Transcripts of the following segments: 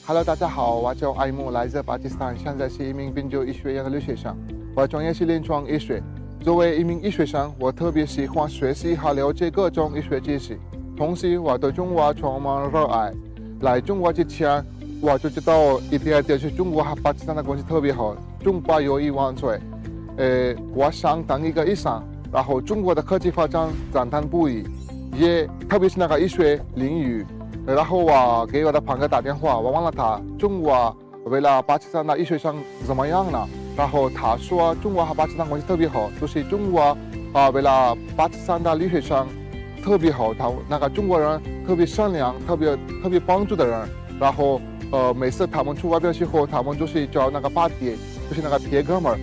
Hello， 大家好，我叫艾木，来自巴基斯坦，现在是一名宾州医学院的留学生。我的专业是临床医学。作为一名医学生，我特别喜欢学习和了解各种医学知识。同时，我对中国充满热爱。来中国之前，我就知道一点就是中国和巴基斯坦的关系特别好。中国有1万岁，我想当一个医生。然后中国的科技发展赞叹不已，也特别是那个医学领域。然后我给我的朋友打电话，我问了他中国为了巴基斯坦的医学生怎么样呢？然后他说中国和巴基斯坦关系特别好，就是中国为了巴基斯坦的留学生特别好，他那个中国人特别善良，特别帮助的人。然后每次他们出外的时候，他们就是叫那个巴铁，就是那个铁哥们儿。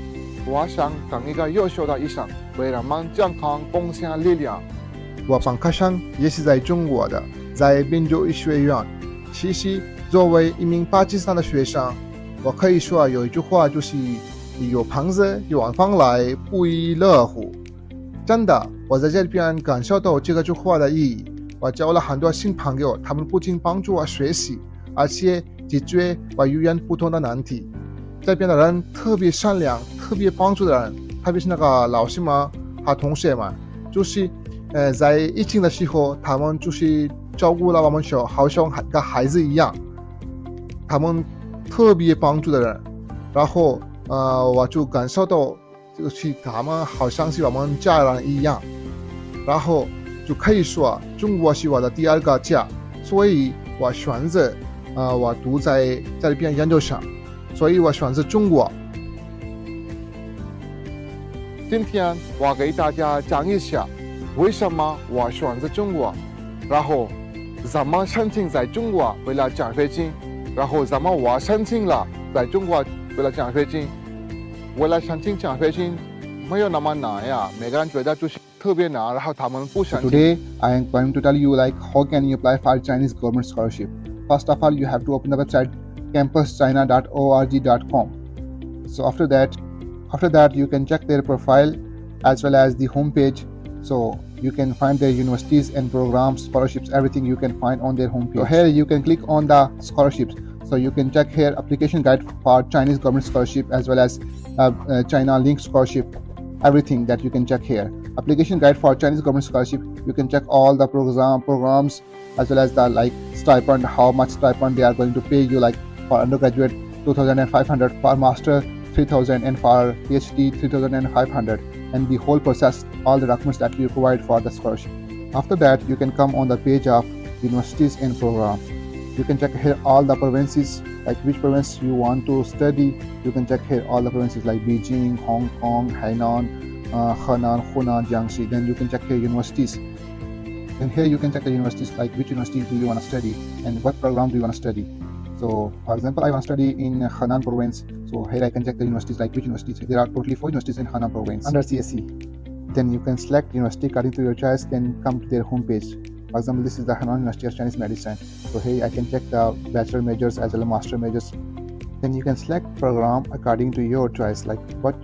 我想当一个优秀的医生，为人们健康贡献力量。我本科生也是在中国的，在宾州医学院。其实作为一名巴基斯坦的学生，我可以说有一句话就是有朋自远方来，不亦乐乎。真的，我在这边感受到这句话的意义。我交了很多新朋友，他们不仅帮助我学习，而且解决我语言不同的难题。这边的人特别善良，特别帮助的人，特别是那个老师们和同学们，就是在疫情的时候，他们就是照顾了我们好像个孩子一样，他们特别帮助的人。然后我就感受到就是他们好像是我们家人一样。然后就可以说中国是我的第二个家，所以我选择我读在这边研究生，所以我选择中国。今天我给大家讲一下为什么我选择中国，然后怎么申请在中国为了奖学金，然后怎么我申请了在中国为了奖学金。为了申请奖学金没有那么难呀，每个人觉得就是特别难，然后他们不申请。Today I am going to tell you how can you apply for Chinese government scholarship. First of all, you have to open the website campuschina.org.com. So after that you can check their profile as well as the homepage. So you can find their universities and programs, scholarships, everything you can find on their homepage. So here you can click on the scholarships. So you can check here application guide for Chinese government scholarship as well as China link scholarship, everything that you can check here. Application guide for Chinese government scholarship, you can check all the programs as well as the stipend, how much stipend they are going to pay you, for undergraduate 2,500, for master 3,000, and for PhD 3,500, and the whole process, all the documents that you provide for the scholarship. After that you can come on the page of universities and programs. You can check here all the provinces, which province you want to study. You can check here all the provinces like Beijing, Hong Kong, Hainan, Henan, Hunan, Jiangxi. Then you can check here universities. And here you can check the universities, which university do you want to study and what program do you want to study. So for example, I want to study in Henan province. So here I can check the universities, which universities. There are totally 4 universities in Henan province under CSE. Then you can select university according to your choice, then come to their homepage. For example, this is the Henan University of Chinese Medicine. So here I can check the bachelor majors as well as master majors. Then you can select program according to your choice,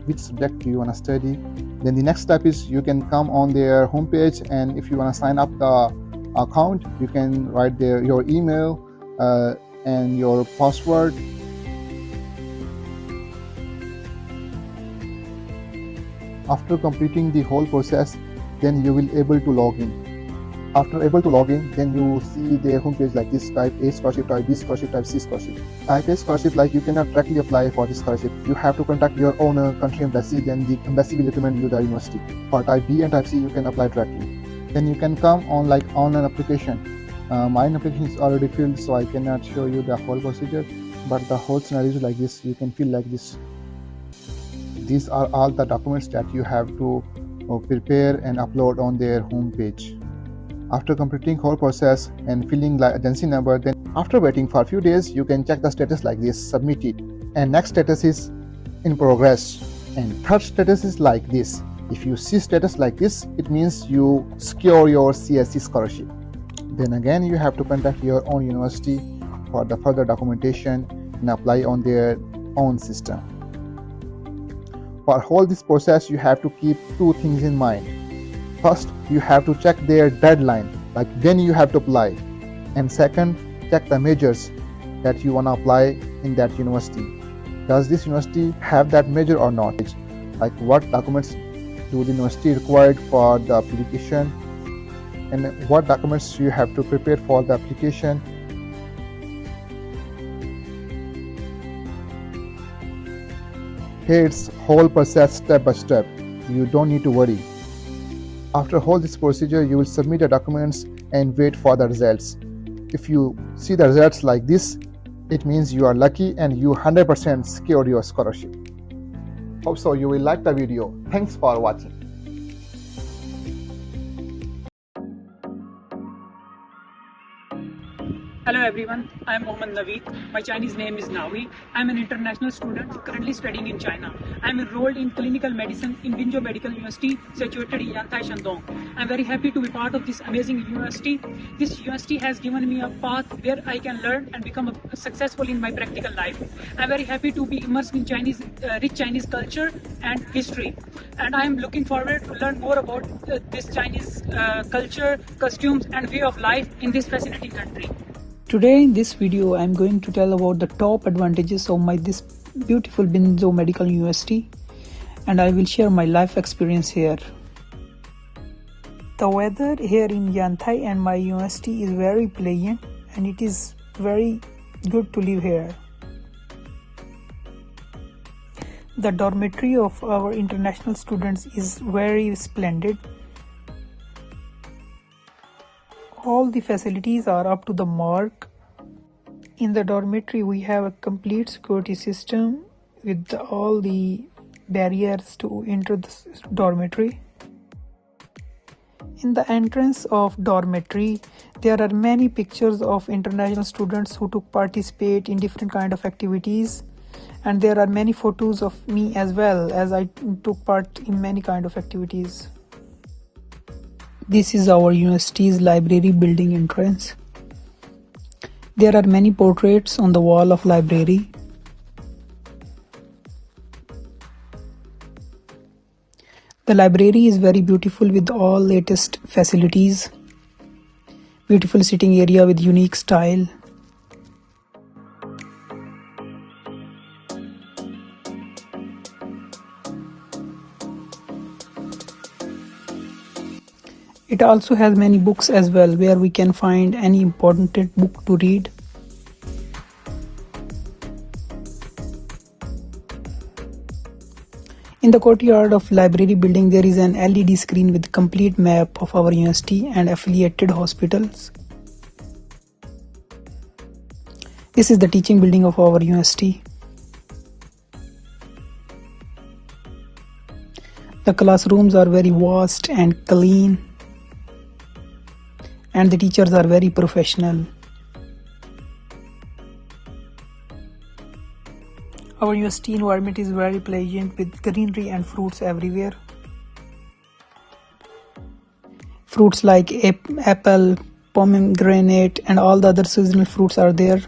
which subject do you want to study. Then the next step is you can come on their homepage, and if you want to sign up the account, you can write your email and your password. After completing the whole process, then you will able to log in. After able to log in, then you see their homepage like this: type A scholarship, type B scholarship, type C scholarship. Type A scholarship, you cannot directly apply for this scholarship. You have to contact your own country embassy, then the embassy will recommend you the university. For type B and type C, you can apply directly. Then you can come on online application. Mine application is already filled, so I cannot show you the whole procedure, but the whole scenario is like this. You can fill like this. These are all the documents that you have to prepare and upload on their homepage. After completing whole process and filling the agency number, then after waiting for a few days, you can check the status like this: submitted. And next status is in progress. And third status is like this. If you see status like this, it means you secure your CSE scholarship. Then again you have to contact your own university for the further documentation and apply on their own system. For whole this process, you have to keep 2 things in mind. First, you have to check their deadline, when you have to apply. And second, check the majors. that you want to apply in that university. Does this university have that major or not? Like what documents do the university required for the application, and what documents you have to prepare for the application. Here it's whole process step by step. You don't need to worry. After all this procedure, you will submit the documents and wait for the results. If you see the results like this, it means you are lucky and you 100% secured your scholarship. Hope so you will like the video. Thanks for watching. Hello everyone, I am Mohammad Naveed. My Chinese name is Nawi. I am an international student currently studying in China. I am enrolled in clinical medicine in Binzhou Medical University situated in Yantai, Shandong. I am very happy to be part of this amazing university. This university has given me a path where I can learn and become successful in my practical life. I am very happy to be immersed in rich Chinese culture and history. And I am looking forward to learn more about this Chinese culture, costumes and way of life in this fascinating country. Today in this video I am going to tell about the top advantages of this beautiful Binzhou Medical University, and I will share my life experience here. The weather here in Yantai and my university is very pleasant and it is very good to live here. The dormitory of our international students is very splendid. All the facilities are up to the mark. In the dormitory we have a complete security system with all the barriers to enter the dormitory. In the entrance of dormitory there are many pictures of international students who participate in different kind of activities, and there are many photos of me as well, as I took part in many kind of activities. This is our university's library building entrance. There are many portraits on the wall of library. The library is very beautiful with all latest facilities. Beautiful sitting area with unique style. It also has many books as well, where we can find any important book to read. In the courtyard of library building there is an LED screen with complete map of our university and affiliated hospitals. This is the teaching building of our university. The classrooms are very vast and clean, and the teachers are very professional. Our university environment is very pleasant with greenery and fruits everywhere. Fruits like apple, pomegranate and all the other seasonal fruits are there.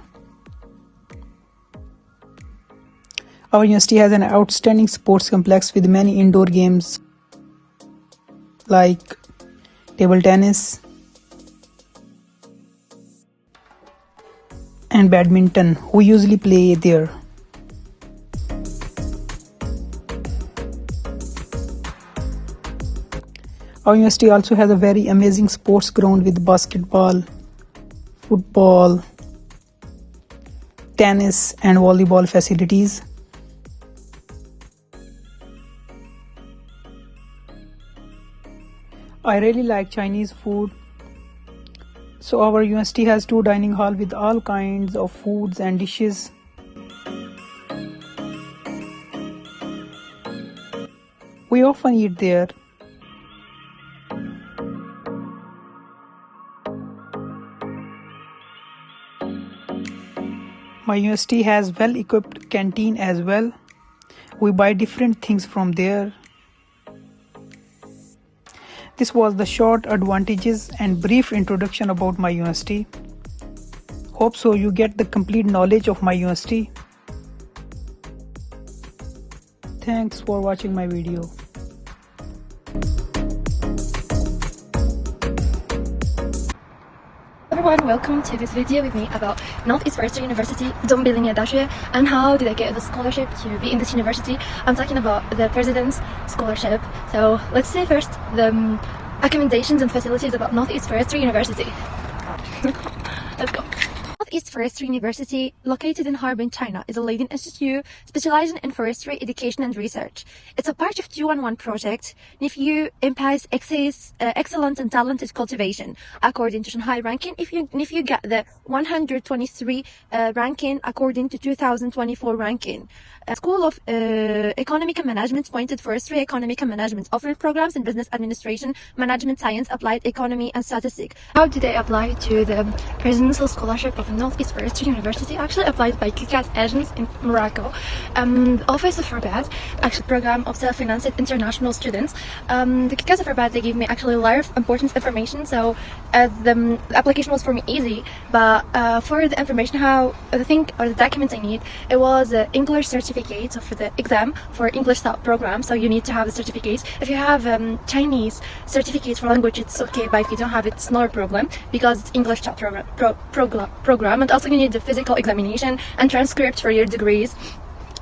Our university has an outstanding sports complex with many indoor games like table tennis and badminton, we usually play there. Our university also has a very amazing sports ground with basketball, football, tennis and volleyball facilities. I really like Chinese food. So our university has 2 dining halls with all kinds of foods and dishes. We often eat there. My university has well-equipped canteen as well. We buy different things from there. This was the short advantages and brief introduction about my university. Hope so you get the complete knowledge of my university. Thanks for watching my video. everyone, welcome to this video with me about Northeast Forestry University, Dongbilinye Dashi, and how did I get the scholarship to be in this university. I'm talking about the President's Scholarship. So let's see first the accommodations and facilities about Northeast Forestry University. Let's go. Northeast Forestry University, located in Harbin, China, is a leading institute specializing in forestry education and research. It's a part of 2-on-1 project, NIFU implies excellent and talented cultivation. According to Shanghai ranking, if you get the 123 ranking according to 2024 ranking. School of Economic and Management pointed forestry economic and management, offering programs in business administration, management science, applied economy, and statistics. How did I apply to the Presidential Scholarship of Northeast Forestry University? Actually applied by CUCAS agents in Morocco. Office of Rabat, actually program of self-financed international students. The CUCAS of Rabat, they gave me actually a lot of important information, so the application was for me easy, but for the information, how the thing or the documents I need, it was English certificate. So for the exam for English program, so you need to have the certificate. If you have Chinese certificate for language, it's okay, but if you don't have it, it's not a problem because it's English program. And also you need the physical examination and transcript for your degrees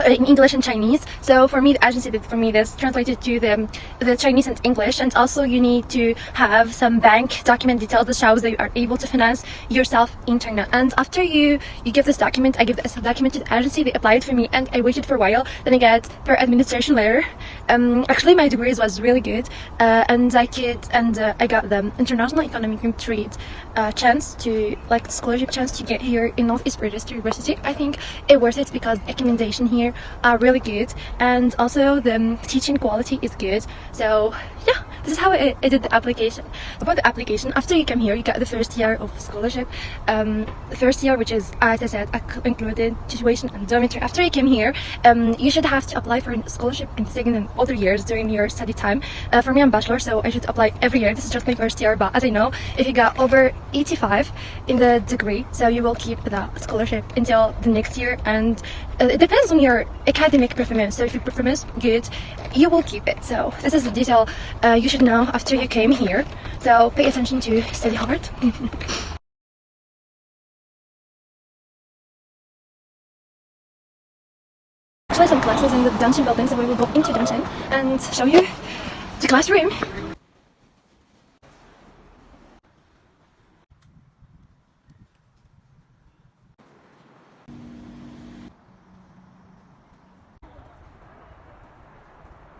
in English and Chinese. So for me, the agency did for me this translated to the Chinese and English, and also you need to have some bank document details that shows that you are able to finance yourself in China. And after you give this document, I give this document to the agency. They applied for me, and I waited for a while. Then I got per administration letter. Actually, my degrees was really good, and I got the international economic and trade chance to scholarship chance to get here in Northeast Forestry University. I think it worth it because the accommodation here are really good, and also the teaching quality is good. So yeah, this is how I did the application. About the application, after you come here, you got the first year of scholarship. The first year, which is, as I said, included tuition and dormitory. After you came here, you should have to apply for a scholarship in second and other years during your study time. For me, I'm bachelor, so I should apply every year. This is just my first year, but as I know, if you got over 85 in the degree, so you will keep that scholarship until the next year, and it depends on your academic performance. So if your performance good, you will keep it. So this is the detail you should know after you came here. So pay attention to study hard. Actually, some classes in the Dungeon building, so we will go into Dungeon and show you the classroom.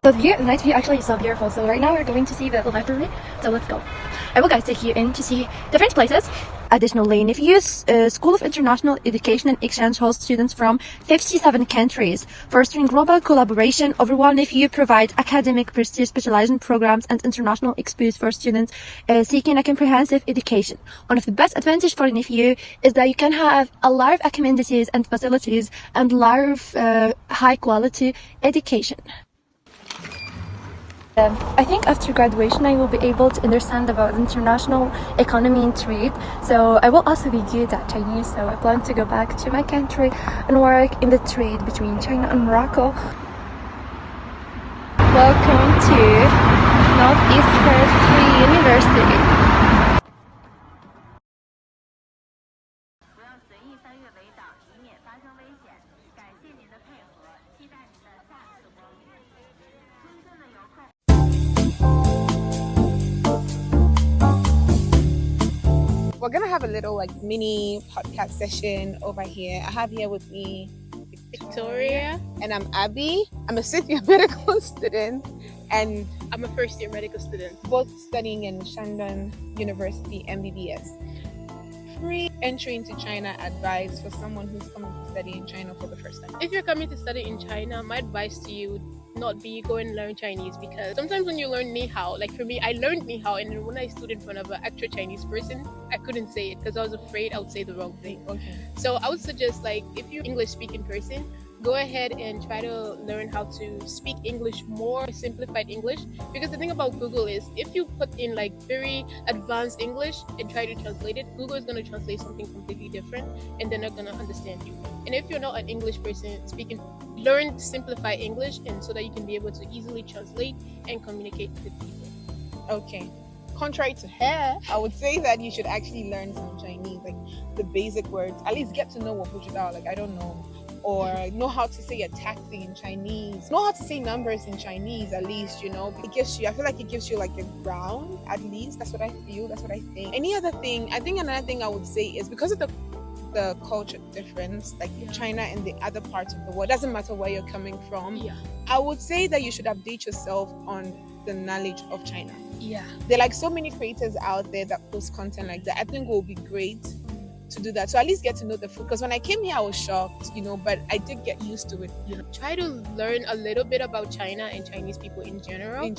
So the night view actually is so beautiful. So right now we're going to see the library. So let's go. I will guys take you in to see different places. Additionally, NIFU's School of International Education and Exchange hosts students from 57 countries. Fostering global collaboration, overall NIFU provides academic prestige, specializing programs, and international experience for students seeking a comprehensive education. One of the best advantages for NIFU is that you can have a lot of accommodations and facilities and a lot of high quality education. I think after graduation I will be able to understand about international economy and trade, so I will also be good at Chinese, so I plan to go back to my country and work in the trade between China and Morocco. Welcome to Northeast Forestry University. We're gonna have a little mini podcast session over here. I have here with me Victoria, and I'm Abby. I'm a 6th-year medical student, and I'm a first-year medical student. both studying in Shandong University MBBS. Free entry into China advice for someone who's coming to study in China for the first time. If you're coming to study in China, my advice to you would not be go and learn Chinese, because sometimes when you learn ni hao, like for me, I learned ni hao, and then when I stood in front of an actual Chinese person, I couldn't say it because I was afraid I would say the wrong thing. Okay. So I would suggest, if you're an English speaking person, go ahead and try to learn how to speak English more, simplified English, because the thing about Google is if you put in very advanced English and try to translate it, Google is going to translate something completely different and they're not going to understand you. And if you're not an English person speaking, learn to simplify English, and so that you can be able to easily translate and communicate with people. Okay. contrary to her, I would say that you should actually learn some Chinese, like the basic words. At least get to know what Bujidao, like I don't know, or know how to say a taxi in Chinese, know how to say numbers in Chinese. At least, you know, it gives you. I feel like it gives you like a ground. At least that's what I feel. That's what I think. Any other thing? I think another thing I would say is because of the culture difference, like China and the other parts of the world, doesn't matter where you're coming from. I would say that you should update yourself on the knowledge of China. There are like so many creators out there that post content like that. I think it will be great to do that. So at least get to know the food. Because when I came here, I was shocked, you know, but I did get used to it. Try to learn a little bit about China and Chinese people in general.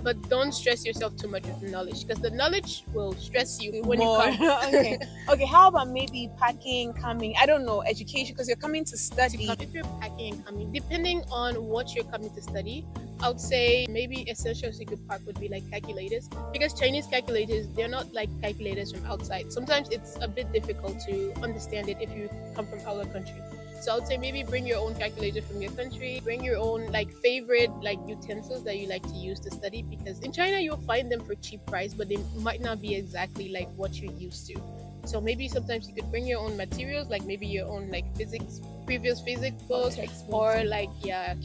But don't stress yourself too much with the knowledge, because the knowledge will stress you when More. you come. Okay, how about maybe packing, coming, I don't know, education, because you're coming to study. If you're packing and coming, depending on what you're coming to study, I would say maybe essentials you could pack would be like calculators, because Chinese calculators, they're not like calculators from outside. Sometimes it's a bit difficult to understand it if you come from other country. So I would say maybe bring your own calculator from your country, bring your own like favorite like utensils that you like to use to study, because in China you'll find them for cheap price, but they might not be exactly like what you're used to. So maybe sometimes you could bring your own materials, like maybe your own like previous physics books, or like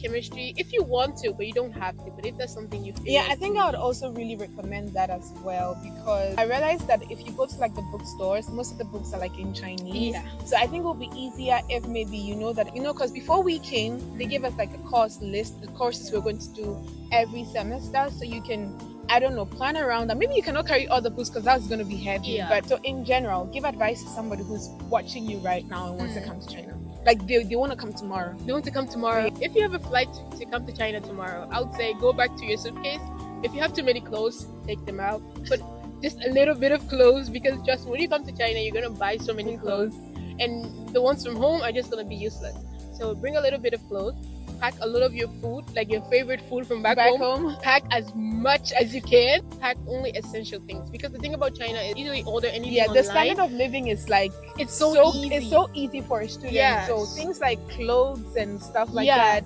chemistry, if you want to, but you don't have to. But if that's something you feel I think I would also really recommend that as well, because I realized that if you go to like the bookstores, most of the books are like in Chinese. So I think it will be easier if maybe you know that, you know, because before we came, they gave us like a course list, the courses we're going to do every semester, so you can, I don't know, plan around that. Maybe you cannot carry all the books because that's going to be heavy. But so in general, give advice to somebody who's watching you right now and wants to come to China. Like they want to come tomorrow. They want to come tomorrow. If you have a flight to come to China tomorrow, I would say go back to your suitcase. If you have too many clothes, take them out. But just a little bit of clothes, because just when you come to China, you're going to buy so many clothes. And the ones from home are just going to be useless. So bring a little bit of clothes. Pack a lot of your food, like your favorite food from back home. Pack as much as you can. Pack only essential things, because the thing about China is easily order anything online. The standard of living is like it's so easy. It's so easy for a student. So things like clothes and stuff like that.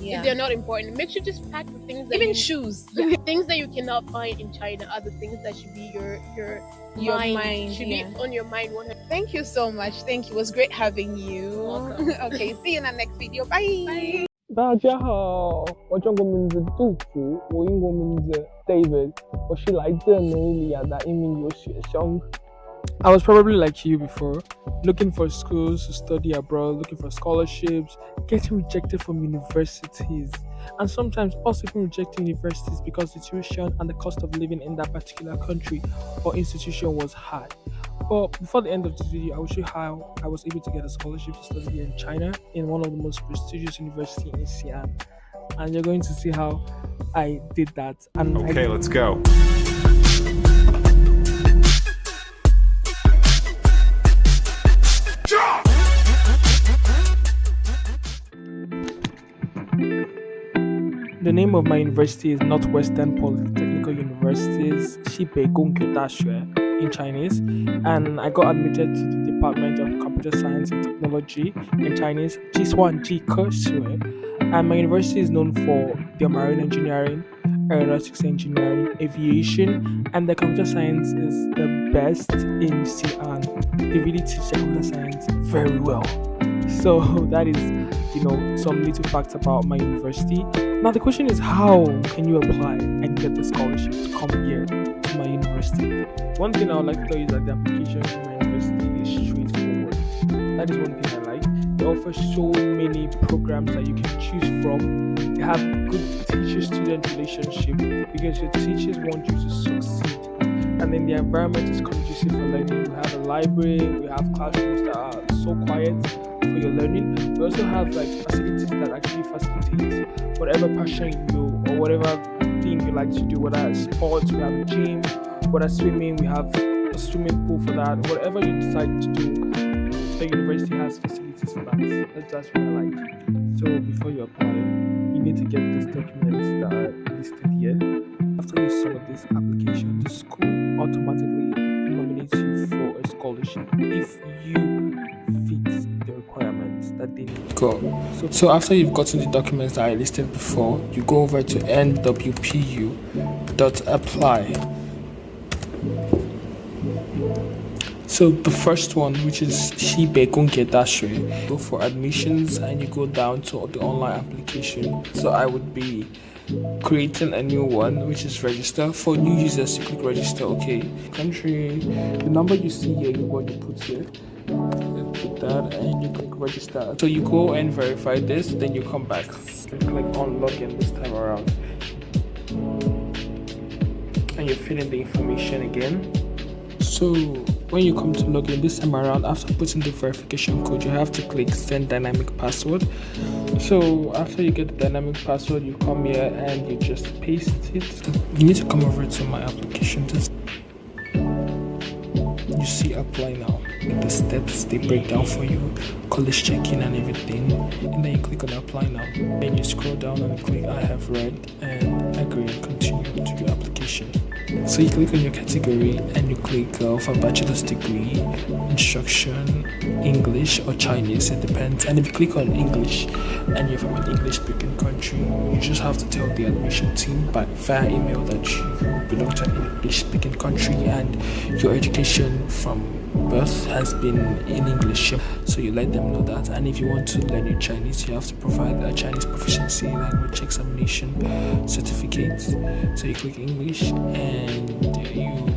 If they're not important, make sure just pack the things that even shoes. Things that you cannot find in China are the things that should be your mind. Should be on your mind. Thank you so much. Thank you. It was great having you. Welcome. Okay, see you in the next video. Bye. 大家好，我中国名字杜甫，我英国名字 David，我是来自美利亚的一名留学生。I was probably like you before, looking for schools to study abroad, looking for scholarships, getting rejected from universities, and sometimes also even rejecting universities because the tuition and the cost of living in that particular country or institution was high. But before the end of this video, I will show you how I was able to get a scholarship to study here in China in one of the most prestigious universities in Xi'an. And you're going to see how I did that. And okay, let's go. The name of my university is Northwestern Polytechnical University's Xibei Gongyu Daxue in Chinese, and I got admitted to the Department of Computer Science and Technology in Chinese, Jishuan-Ji-Ke-Shui. And my university is known for their marine engineering, aeronautics engineering, aviation, and the computer science is the best in Xi'an. They really teach the computer science very well. So that is, some little facts about my university. Now the question is, how can you apply and get the scholarship to come here to my university? One thing I would like to tell you is that the application to my university is straightforward. That is one thing I like. They offer so many programs that you can choose from. They have good teacher-student relationship because your teachers want you to succeed. And then the environment is conducive for learning. We have a library, we have classrooms that are so quiet for your learning. We also have facilities that actually facilitate whatever passion you or whatever thing you like to do, whether sports, we have a gym, whether swimming, we have a swimming pool for that. Whatever you decide to do, the university has facilities for that. That's what I like. So before you apply, you need to get these documents that are listed here. After you submit this application, the school automatically nominates you for a scholarship if you fit the requirements that they need. Go. So after you've gotten the documents that I listed before, you go over to nwpu.apply. So the first one, which is 西北工业大学, go for admissions and you go down to the online application. So I would be creating a new one, which is register. For new users, you click register. Okay, country, the number you see here, what you put here, you put that and you click register. So you go and verify this, then you come back and click on login this time around, and you fill in the information again. So when you come to login this time around, after putting the verification code, you have to click send dynamic password. So after you get the dynamic password, you come here and you just paste it. You need to come over to my application. You see apply now. The steps they break down for you, college check-in and everything, and then you click on apply now. Then you scroll down and click I have read and agree and continue to your application. So you click on your category and you click for bachelor's degree, instruction, English or Chinese, it depends. And if you click on English and you're from an English speaking country, you just have to tell the admission team via email that you belong to an English speaking country and your education from birth has been in English. So you let them know that. And if you want to learn your Chinese, you have to provide a Chinese proficiency language examination certificate. So you click English and you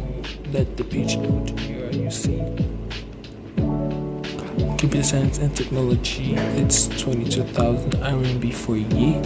let the page load. Here you see computer science and technology, it's 22,000 RMB for a year.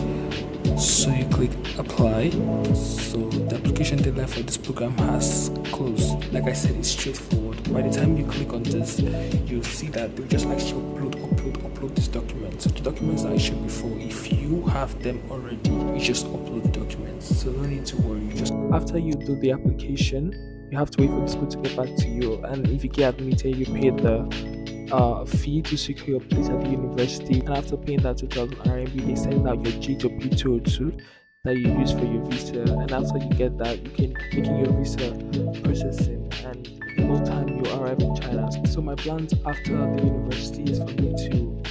So you click apply. So the application deadline for this program has closed. Like I said, it's straightforward. By the time you click on this, you'll see that they'll just like upload this document. So the documents that I showed before, if you have them already, you just upload the documents. So no need to worry. Just after you do the application, you have to wait for the school to get back to you. And if you get admitted, you pay the fee to secure your place at the university, and after paying that 2,000 RMB, they send out your G to P202 that you use for your visa. And after you get that, you can begin your visa processing, and in no time you arrive in China. So my plans after the university is for me to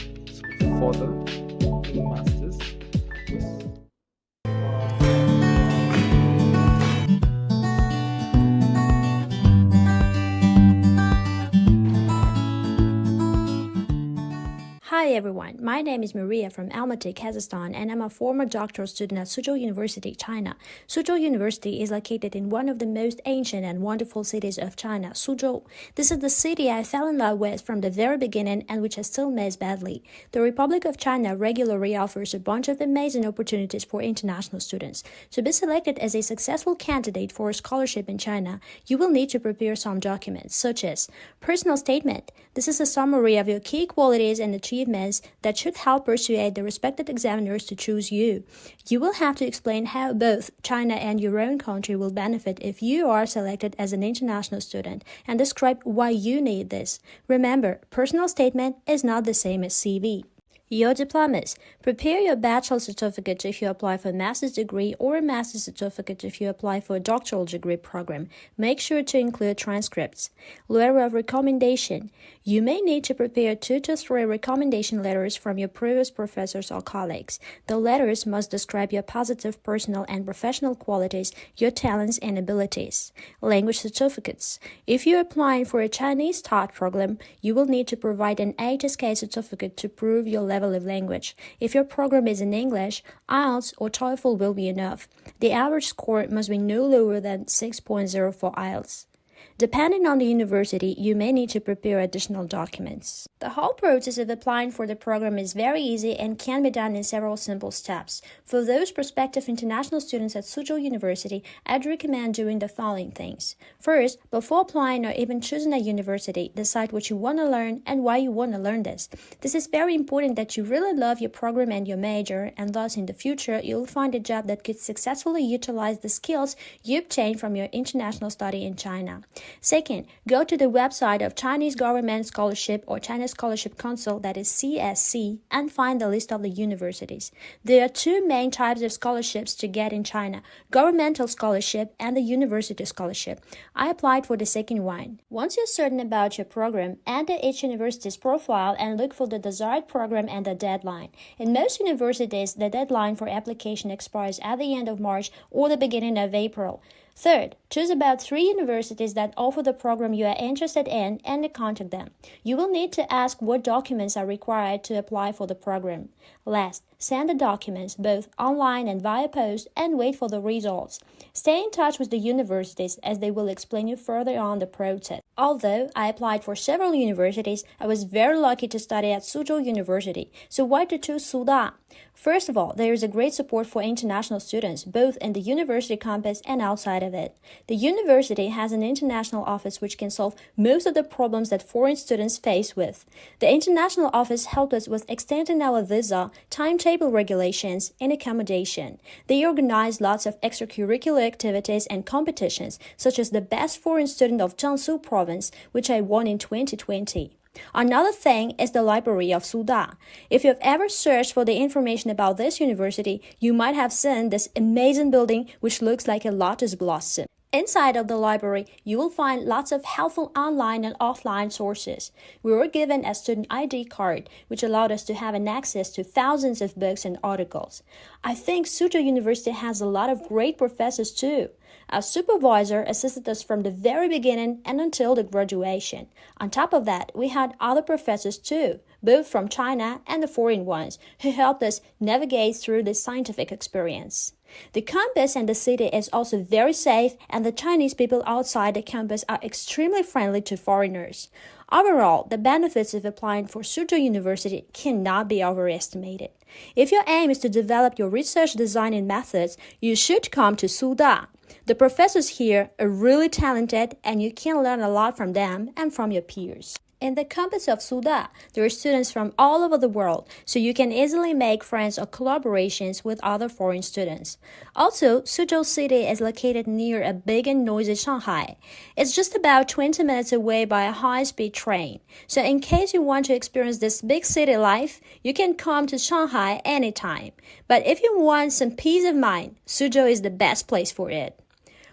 further in masters. Yes. Hi everyone, my name is Maria from Almaty, Kazakhstan, and I'm a former doctoral student at Suzhou University, China. Suzhou University is located in one of the most ancient and wonderful cities of China, Suzhou. This is the city I fell in love with from the very beginning and which I still miss badly. The Republic of China regularly offers a bunch of amazing opportunities for international students. To be selected as a successful candidate for a scholarship in China, you will need to prepare some documents, such as personal statement. This is a summary of your key qualities and achievements that should help persuade the respected examiners to choose you. You will have to explain how both China and your own country will benefit if you are selected as an international student, and describe why you need this. Remember, personal statement is not the same as CV. Your diplomas. Prepare your bachelor certificate if you apply for a master's degree, or a master's certificate if you apply for a doctoral degree program. Make sure to include transcripts. Letter of recommendation. You may need to prepare 2 to 3 recommendation letters from your previous professors or colleagues. The letters must describe your positive personal and professional qualities, your talents and abilities. Language certificates. If you're applying for a Chinese taught program, you will need to provide an HSK certificate to prove your level of language. If your program is in English, IELTS or TOEFL will be enough. The average score must be no lower than 6.0 for IELTS. Depending on the university, you may need to prepare additional documents. The whole process of applying for the program is very easy and can be done in several simple steps. For those prospective international students at Suzhou University, I'd recommend doing the following things. First, before applying or even choosing a university, decide what you want to learn and why you want to learn this. This is very important that you really love your program and your major, and thus in the future, you'll find a job that could successfully utilize the skills you obtained from your international study in China. Second, go to the website of Chinese Government Scholarship or China Scholarship Council, that is CSC, and find the list of the universities. There are 2 main types of scholarships to get in China: governmental scholarship and the university scholarship. I applied for the second one. Once you're certain about your program, enter each university's profile and look for the desired program and the deadline. In most universities, the deadline for application expires at the end of March or the beginning of April. Third, choose about 3 universities that offer the program you are interested in and contact them. You will need to ask what documents are required to apply for the program. Last, send the documents both online and via post and wait for the results. Stay in touch with the universities as they will explain you further on the process. Although I applied for several universities, I was very lucky to study at Suzhou University. So why to choose Suda? First of all, there is a great support for international students, both in the university campus and outside of it. The university has an international office which can solve most of the problems that foreign students face with. The international office helped us with extending our visa, timetable regulations, and accommodation. They organize lots of extracurricular activities and competitions, such as the Best Foreign Student of Jiangsu Province, which I won in 2020. Another thing is the library of Suda. If you've ever searched for the information about this university, you might have seen this amazing building which looks like a lotus blossom. Inside of the library, you will find lots of helpful online and offline sources. We were given a student ID card, which allowed us to have an access to thousands of books and articles. I think Suzhou University has a lot of great professors too. Our supervisor assisted us from the very beginning and until the graduation. On top of that, we had other professors too, both from China and the foreign ones, who helped us navigate through this scientific experience. The campus and the city is also very safe, and the Chinese people outside the campus are extremely friendly to foreigners. Overall, the benefits of applying for Suzhou University cannot be overestimated. If your aim is to develop your research designing methods, you should come to Suda. The professors here are really talented, and you can learn a lot from them and from your peers. In the campus of Suda, there are students from all over the world, so you can easily make friends or collaborations with other foreign students. Also, Suzhou City is located near a big and noisy Shanghai. It's just about 20 minutes away by a high-speed train. So in case you want to experience this big city life, you can come to Shanghai anytime. But if you want some peace of mind, Suzhou is the best place for it.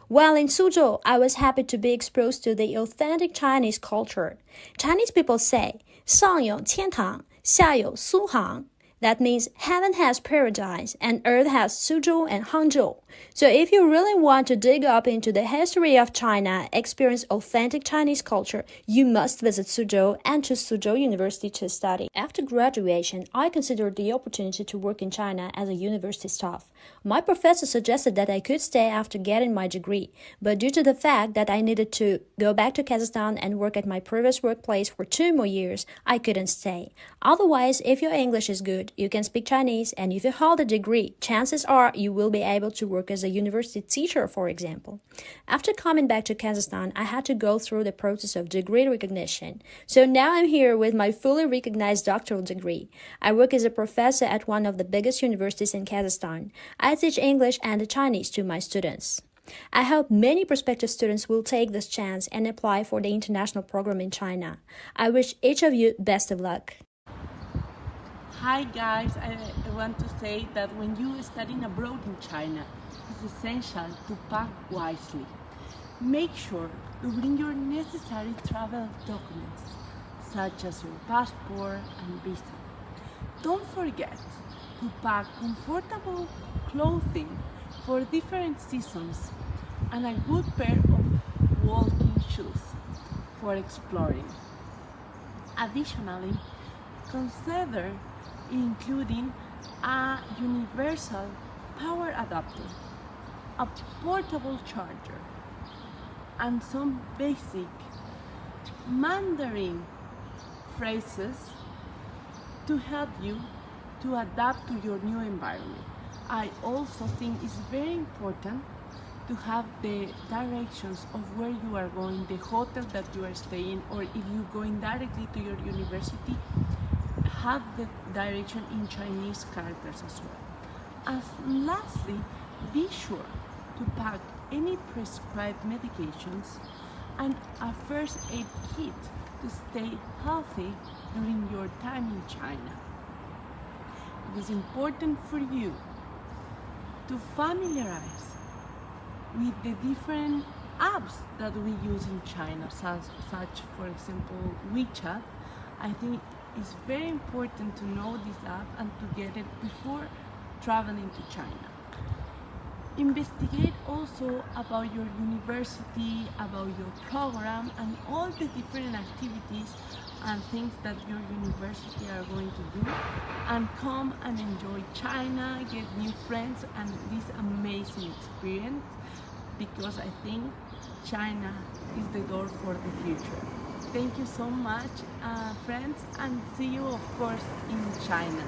While in Suzhou, I was happy to be exposed to the authentic Chinese culture. Chinese people say, 上有天堂,下有苏杭. That means heaven has paradise and earth has Suzhou and Hangzhou. So if you really want to dig up into the history of China, experience authentic Chinese culture, you must visit Suzhou and choose Suzhou University to study. After graduation, I considered the opportunity to work in China as a university staff. My professor suggested that I could stay after getting my degree, but due to the fact that I needed to go back to Kazakhstan and work at my previous workplace for 2 more years, I couldn't stay. Otherwise, if your English is good, you can speak Chinese, and if you hold a degree, chances are you will be able to work as a university teacher, for example. After coming back to Kazakhstan, I had to go through the process of degree recognition. So now I'm here with my fully recognized doctoral degree. I work as a professor at one of the biggest universities in Kazakhstan. I teach English and Chinese to my students. I hope many prospective students will take this chance and apply for the international program in China. I wish each of you best of luck. Hi guys, I want to say that when you are studying abroad in China, it's essential to pack wisely. Make sure to bring your necessary travel documents, such as your passport and visa. Don't forget to pack comfortable clothing for different seasons and a good pair of walking shoes for exploring. Additionally, consider including a universal power adapter, a portable charger, and some basic Mandarin phrases to help you to adapt to your new environment. I also think it's very important to have the directions of where you are going, the hotel that you are staying, or if you're going directly to your university, have the direction in Chinese characters as well. And lastly, be sure to pack any prescribed medications and a first aid kit to stay healthy during your time in China. It is important for you to familiarize with the different apps that we use in China, such for example WeChat. I think it's very important to know this app and to get it before traveling to China. Investigate also about your university, about your program, and all the different activities and things that your university are going to do, and come and enjoy China, get new friends and this amazing experience, because I think China is the door for the future. Thank you so much, friends, and see you of course in China.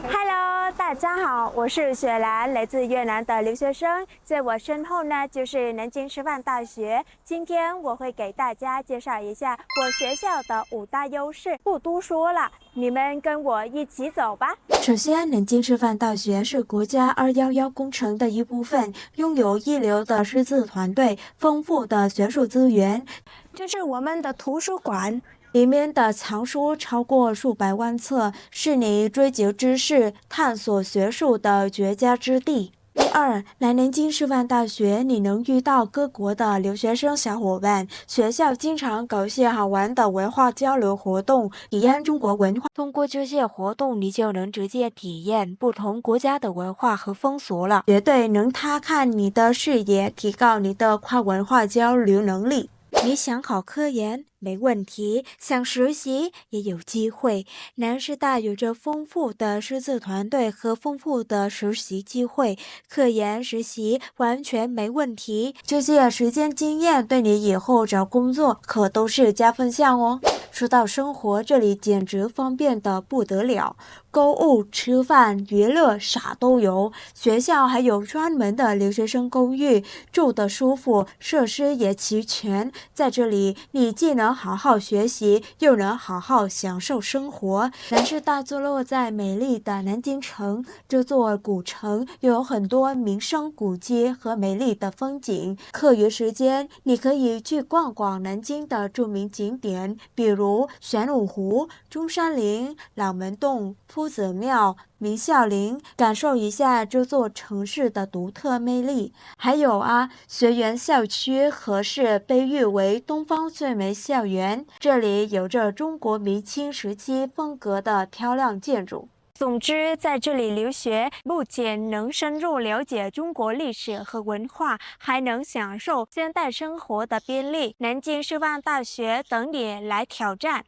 Hello， 大家好，我是雪兰，来自越南的留学生。在我身后呢，就是南京师范大学。今天我会给大家介绍一下我学校的5大优势。不多说了，你们跟我一起走吧。首先，南京师范大学是国家211工程的一部分，拥有一流的师资团队、丰富的学术资源。这是我们的图书馆。里面的藏书超过数百万册，是你追求知识、探索学术的绝佳之地。第二，来南京师范大学，你能遇到各国的留学生小伙伴，学校经常搞些好玩的文化交流活动，体验中国文化。通过这些活动，你就能直接体验不同国家的文化和风俗了，绝对能打开你的视野，提高你的跨文化交流能力。你想考科研没问题，想实习也有机会。南师大有着丰富的师资团队和丰富的实习机会，科研实习完全没问题。这些实践经验对你以后找工作可都是加分项哦。说到生活，这里简直方便的不得了，购物、吃饭、娱乐啥都有。学校还有专门的留学生公寓，住得舒服，设施也齐全。在这里，你既能好好学习，又能好好享受生活。南师大坐落在美丽的南京城，这座古城有很多名胜古迹和美丽的风景。课余时间，你可以去逛逛南京的著名景点，比如玄武湖、中山陵、老门洞、夫子庙、明孝陵，感受一下这座城市的独特魅力。还有学园校区和是被誉为东方最美校园，这里有着中国明清时期风格的漂亮建筑。总之，在这里留学，不仅能深入了解中国历史和文化，还能享受现代生活的便利。南京师范大学等你来挑战。